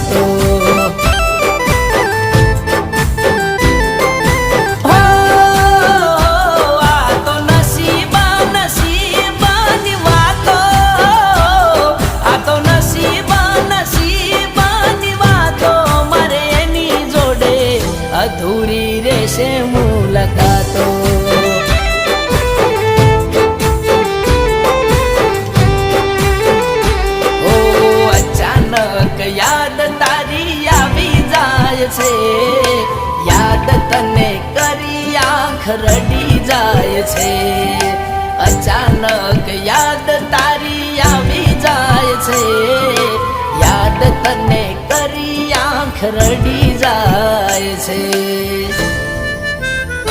મુલાકાતો અધૂરી રહેશે મુલાકાતો ઓ અચાનક યાદ તારી આવી જાય છે યાદ તને કરી આંખ રડી જાય છે અચાનક યાદ તારી આવી જાય છે યાદ તને કરી આંખ રડી જાય છે